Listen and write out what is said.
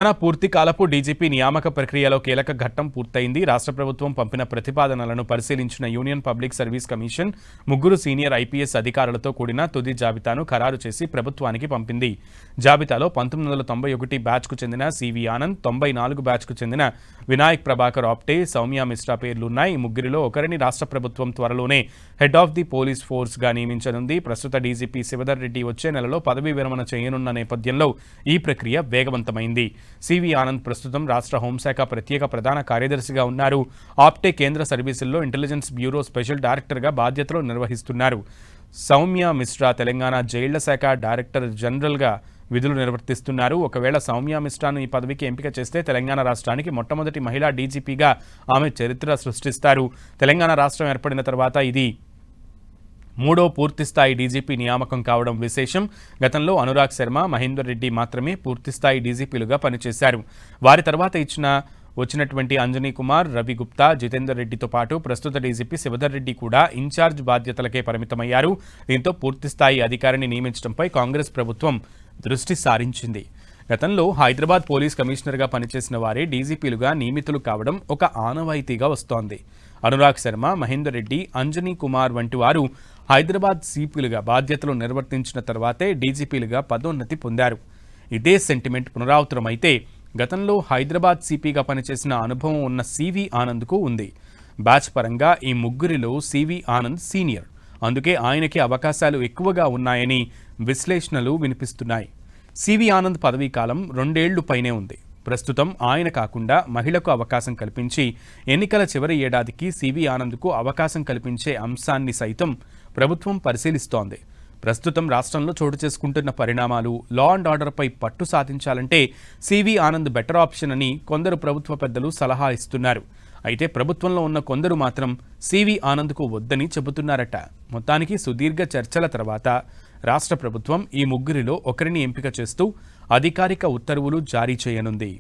పూర్తి కాలపు డీజీపీ నియామక ప్రక్రియలో కీలక ఘట్టం పూర్తయింది. రాష్ట్ర ప్రభుత్వం పంపిన ప్రతిపాదనలను పరిశీలించిన యూనియన్ పబ్లిక్ సర్వీస్ కమిషన్ ముగ్గురు సీనియర్ ఐపీఎస్ అధికారులతో కూడిన తుది జాబితాను ఖరారు చేసి ప్రభుత్వానికి పంపింది. జాబితాలో 1991 బ్యాచ్కు చెందిన సివి ఆనంద్, 94 బ్యాచ్కు చెందిన వినాయక్ ప్రభాకర్ ఆప్టే, సౌమ్య మిశ్రా పేర్లున్నాయి. ఈ ముగ్గురిలో ఒకరిని రాష్ట్ర ప్రభుత్వం త్వరలోనే head of the police force గా నియమించనుంది. ప్రస్తుత డీజీపీ శివధర్ రెడ్డి వచ్చే నెలలో పదవీ విరమణ చేయనున్న నేపథ్యంలో ఈ ప్రక్రియ వేగవంతమైంది. సివి ఆనంద్ ప్రస్తుతం రాష్ట్ర హోంశాఖ ప్రత్యేక ప్రధాన కార్యదర్శిగా ఉన్నారు. ఆప్టే కేంద్ర సర్వీసుల్లో ఇంటెలిజెన్స్ బ్యూరో స్పెషల్ డైరెక్టర్గా బాధ్యతలు నిర్వహిస్తున్నారు. సౌమ్య మిశ్రా తెలంగాణ జైళ్ల శాఖ డైరెక్టర్ జనరల్గా విధులు నిర్వర్తిస్తున్నారు. ఒకవేళ సౌమ్య మిశ్రాను ఈ పదవికి ఎంపిక చేస్తే తెలంగాణ రాష్ట్రానికి మొట్టమొదటి మహిళా డీజీపీగా ఆమె చరిత్ర సృష్టిస్తారు. తెలంగాణ రాష్ట్రం ఏర్పడిన తర్వాత ఇది మూడో పూర్తిస్థాయి డీజీపీ నియామకం కావడం విశేషం. గతంలో అనురాగ్ శర్మ, మహేందర్ రెడ్డి మాత్రమే పూర్తిస్థాయి డీజీపీలుగా పనిచేశారు. వారి తర్వాత వచ్చినటువంటి అంజనీ కుమార్, రవి గుప్తా, జితేందర్ రెడ్డితో పాటు ప్రస్తుత డీజీపీ శివధర్ రెడ్డి కూడా ఇన్ఛార్జ్ బాధ్యతలకే పరిమితమయ్యారు. దీంతో పూర్తిస్థాయి అధికారిని నియమించడంపై కాంగ్రెస్ ప్రభుత్వం దృష్టి సారించింది. గతంలో హైదరాబాద్ పోలీస్ కమిషనర్గా పనిచేసిన వారే డీజీపీలుగా నియమితులు కావడం ఒక ఆనవాయితీగా వస్తోంది. అనురాగ్ శర్మ, మహేందర్ రెడ్డి, అంజనీ కుమార్ వంటి వారు హైదరాబాద్ సిపిలుగా బాధ్యతలు నిర్వర్తించిన తర్వాతే డీజీపీలుగా పదోన్నతి పొందారు. ఇదే సెంటిమెంట్ పునరావృతమైతే గతంలో హైదరాబాద్ సిపిగా పనిచేసిన అనుభవం ఉన్న సివి ఆనంద్కు ఉంది. బ్యాచ్ పరంగా ఈ ముగ్గురిలో సివి ఆనంద్ సీనియర్, అందుకే ఆయనకి అవకాశాలు ఎక్కువగా ఉన్నాయని విశ్లేషణలు వినిపిస్తున్నాయి. సివి ఆనంద్ పదవీ కాలం 2 ఏళ్లు పైనే ఉంది. ప్రస్తుతం ఆయన కాకుండా మహిళకు అవకాశం కల్పించి ఎన్నికల చివరి ఏడాదికి సివి ఆనంద్కు అవకాశం కల్పించే అంశాన్ని సైతం ప్రభుత్వం పరిశీలిస్తోంది. ప్రస్తుతం రాష్ట్రంలో చోటు చేసుకుంటున్న పరిణామాలు, లా అండ్ ఆర్డర్పై పట్టు సాధించాలంటే సివి ఆనంద్ బెటర్ ఆప్షన్ అని కొందరు ప్రభుత్వ పెద్దలు సలహా ఇస్తున్నారు. అయితే ప్రభుత్వంలో ఉన్న కొందరు మాత్రం సివి ఆనంద్కు వద్దని చెబుతున్నారట. మొత్తానికి సుదీర్ఘ చర్చల తర్వాత రాష్ట్ర ప్రభుత్వం ఈ ముగ్గురిలో ఒకరిని ఎంపిక చేస్తూ అధికారిక ఉత్తర్వులు జారీ చేయనుంది.